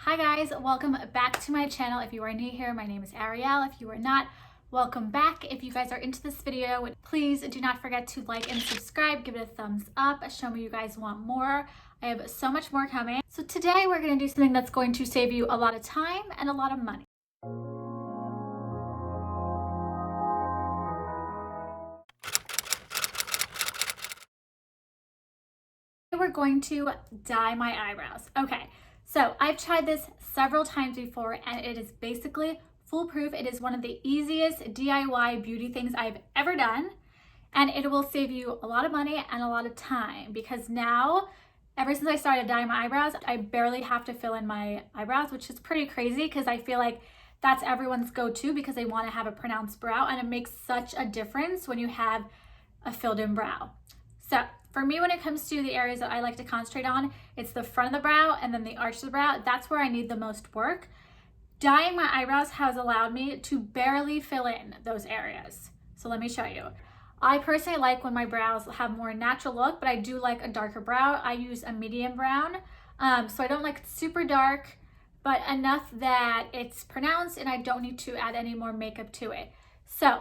Hi guys, welcome back to my channel. If you are new here, my name is Arielle. If you are not, welcome back. If you guys are into this video, please do not forget to like and subscribe, give it a thumbs up, show me you guys want more. I have so much more coming. So today we're going to do something that's going to save you a lot of time and a lot of money. We're going to dye my eyebrows. Okay, so I've tried this several times before and it is basically foolproof. It is one of the easiest DIY beauty things I've ever done, and it will save you a lot of money and a lot of time because now, ever since I started dyeing my eyebrows, I barely have to fill in my eyebrows, which is pretty crazy because I feel like that's everyone's go-to because they want to have a pronounced brow, and it makes such a difference when you have a filled in brow. So for me, when it comes to the areas that I like to concentrate on, it's the front of the brow and then the arch of the brow. That's where I need the most work. Dyeing my eyebrows has allowed me to barely fill in those areas. So let me show you. I personally like when my brows have more natural look, but I do like a darker brow. I use a medium brown. So I don't like it super dark, but enough that it's pronounced and I don't need to add any more makeup to it. So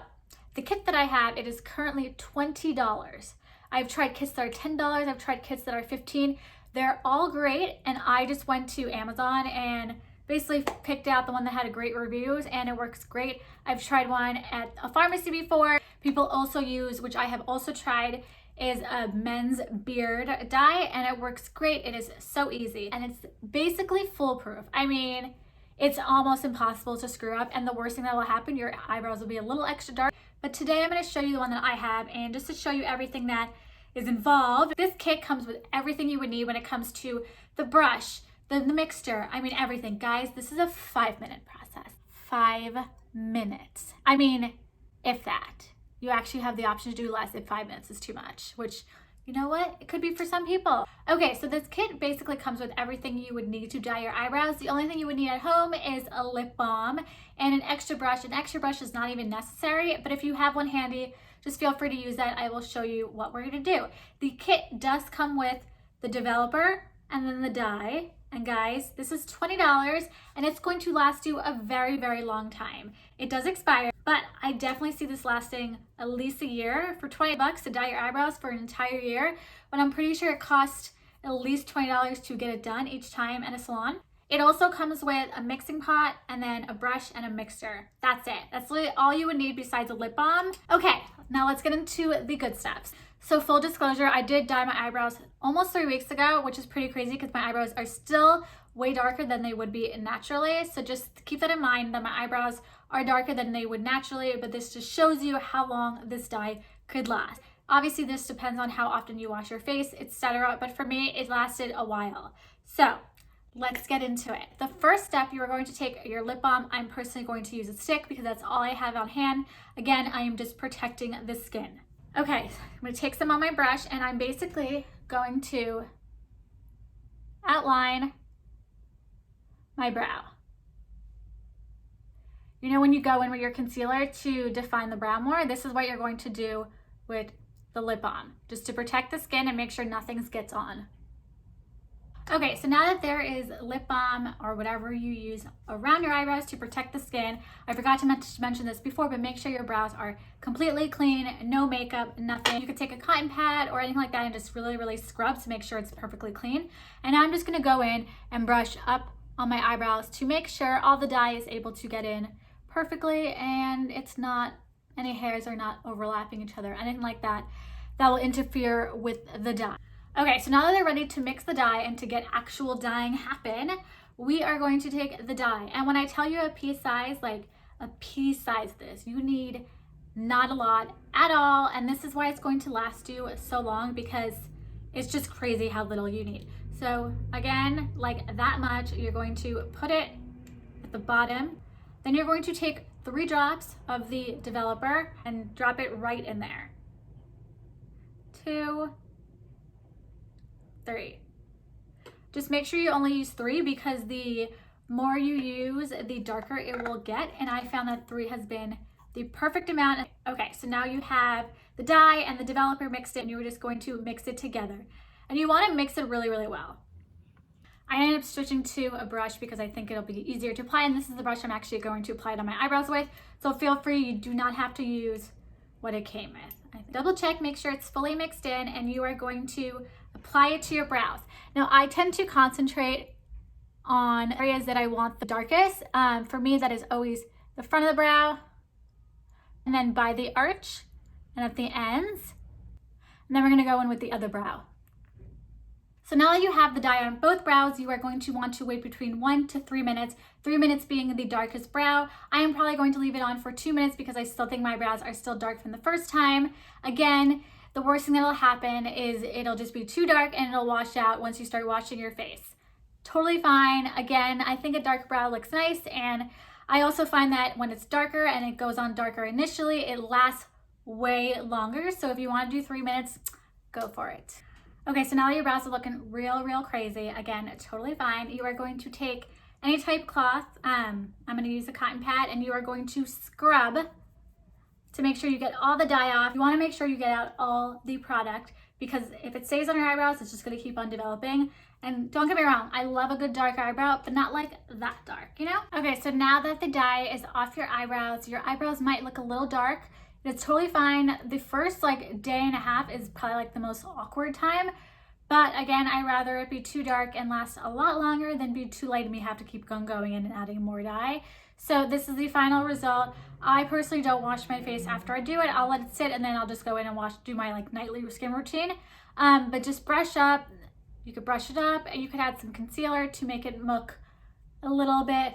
the kit that I have, it is currently $20. I've tried kits that are $10. I've tried kits that are $15. They're all great. And I just went to Amazon and basically picked out the one that had great reviews, and it works great. I've tried one at a pharmacy before. People also use, which I have also tried, is a men's beard dye, and it works great. It is so easy and it's basically foolproof. I mean, it's almost impossible to screw up, and the worst thing that will happen, your eyebrows will be a little extra dark. But today I'm going to show you the one that I have, and just to show you everything that is involved. This kit comes with everything you would need when it comes to the brush, the mixture, I mean everything. Guys, this is a 5-minute process. 5 minutes. I mean, if that. You actually have the option to do less if 5 minutes is too much, which, you know what? It could be for some people. Okay, so this kit basically comes with everything you would need to dye your eyebrows. The only thing you would need at home is a lip balm and an extra brush. An extra brush is not even necessary, but if you have one handy, just feel free to use that. I will show you what we're gonna do. The kit does come with the developer and then the dye. And guys, this is $20 and it's going to last you a very, very long time. It does expire, but I definitely see this lasting at least a year. For 20 bucks to dye your eyebrows for an entire year, but I'm pretty sure it costs at least $20 to get it done each time at a salon. It also comes with a mixing pot and then a brush and a mixer. That's it. That's literally all you would need besides a lip balm. Okay, now let's get into the good steps. So full disclosure, I did dye my eyebrows almost 3 weeks ago, which is pretty crazy because my eyebrows are still way darker than they would be naturally. So just keep that in mind that my eyebrows are darker than they would naturally, but this just shows you how long this dye could last. Obviously, this depends on how often you wash your face, etc. But for me, it lasted a while. So let's get into it. The first step, you are going to take your lip balm. I'm personally going to use a stick because that's all I have on hand. Again, I am just protecting the skin. Okay, I'm going to take some on my brush and I'm basically going to outline my brow. You know when you go in with your concealer to define the brow more, this is what you're going to do with the lip balm, just to protect the skin and make sure nothing gets on. Okay, so now that there is lip balm or whatever you use around your eyebrows to protect the skin, I forgot to mention this before, but make sure your brows are completely clean, no makeup, nothing. You could take a cotton pad or anything like that and just really, really scrub to make sure it's perfectly clean. And now I'm just gonna go in and brush up on my eyebrows to make sure all the dye is able to get in perfectly and it's not, any hairs are not overlapping each other, anything like that, that will interfere with the dye. Okay, so now that they're ready to mix the dye and to get actual dyeing happen, we are going to take the dye. And when I tell you a pea size, like a pea size this, you need not a lot at all. And this is why it's going to last you so long, because it's just crazy how little you need. So again, like that much, you're going to put it at the bottom. Then you're going to take 3 drops of the developer and drop it right in there. 2, 3. Just make sure you only use 3 because the more you use, the darker it will get. And I found that 3 has been the perfect amount. Okay, so now you have the dye and the developer mixed in, and you're just going to mix it together. And you want to mix it really, really well. I ended up switching to a brush because I think it'll be easier to apply, and this is the brush I'm actually going to apply it on my eyebrows with. So feel free, you do not have to use what it came with. Double check, make sure it's fully mixed in, and you are going to apply it to your brows. Now I tend to concentrate on areas that I want the darkest. For me, that is always the front of the brow, and then by the arch, and at the ends. And then we're gonna go in with the other brow. So now that you have the dye on both brows, you are going to want to wait between 1 to 3 minutes, 3 minutes being the darkest brow. I am probably going to leave it on for 2 minutes because I still think my brows are still dark from the first time. Again, the worst thing that'll happen is it'll just be too dark and it'll wash out once you start washing your face. Totally fine. Again, I think a dark brow looks nice, and I also find that when it's darker and it goes on darker initially, it lasts way longer. So if you want to do 3 minutes, go for it. Okay, so now that your brows are looking real crazy, again, totally fine. You are going to take any type cloth. I'm going to use a cotton pad, and you are going to scrub to make sure you get all the dye off. You want to make sure you get out all the product, because if it stays on your eyebrows, it's just going to keep on developing. And don't get me wrong, I love a good dark eyebrow, but not like that dark, you know? Okay, so now that the dye is off your eyebrows might look a little dark. It's totally fine. The first day and a half is probably the most awkward time. But again, I'd rather it be too dark and last a lot longer than be too light and me have to keep going in and adding more dye. So this is the final result. I personally don't wash my face after I do it. I'll let it sit, and then I'll just go in and do my nightly skin routine. But just brush up. You could brush it up, and you could add some concealer to make it look a little bit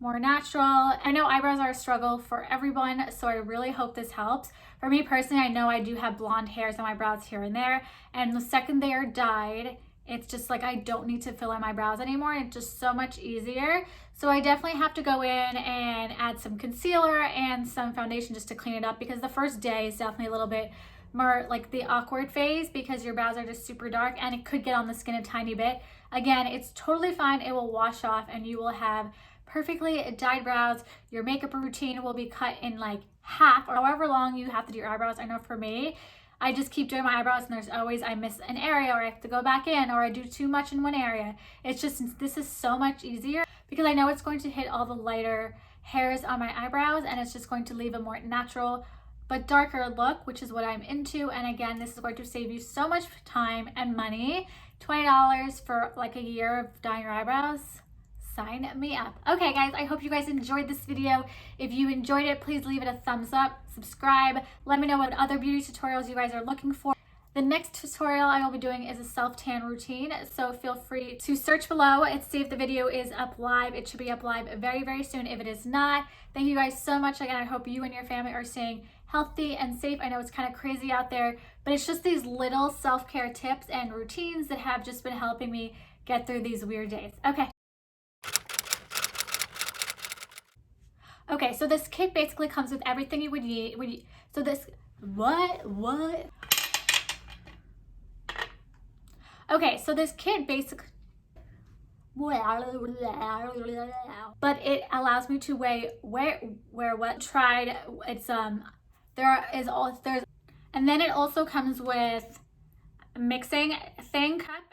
more natural. I know eyebrows are a struggle for everyone, so I really hope this helps. For me personally, I know I do have blonde hairs on my brows here and there, and the second they are dyed, it's just I don't need to fill in my brows anymore. It's just so much easier. So I definitely have to go in and add some concealer and some foundation just to clean it up, because the first day is definitely a little bit more the awkward phase because your brows are just super dark and it could get on the skin a tiny bit. Again, it's totally fine. It will wash off and you will have perfectly dyed brows. Your makeup routine will be cut in half, or however long you have to do your eyebrows. I know for me, I just keep doing my eyebrows, and there's always, I miss an area, or I have to go back in, or I do too much in one area. It's just, this is so much easier because I know it's going to hit all the lighter hairs on my eyebrows, and it's just going to leave a more natural but darker look, which is what I'm into. And again, this is going to save you so much time and money. $20 for a year of dyeing your eyebrows. Sign me up. Okay guys, I hope you guys enjoyed this video. If you enjoyed it, please leave it a thumbs up, subscribe, let me know what other beauty tutorials you guys are looking for. The next tutorial I will be doing is a self-tan routine, so feel free to search below and see if the video is up live. It should be up live very soon if it is not. Thank you guys so much. Again, I hope you and your family are staying healthy and safe. I know it's kind of crazy out there, but it's just these little self-care tips and routines that have just been helping me get through these weird days. Okay, so this kit basically comes with everything you would need. So this, what? Okay, so this kit basically, but it allows me to wear what tried. It's there's, and then it also comes with a mixing thing cup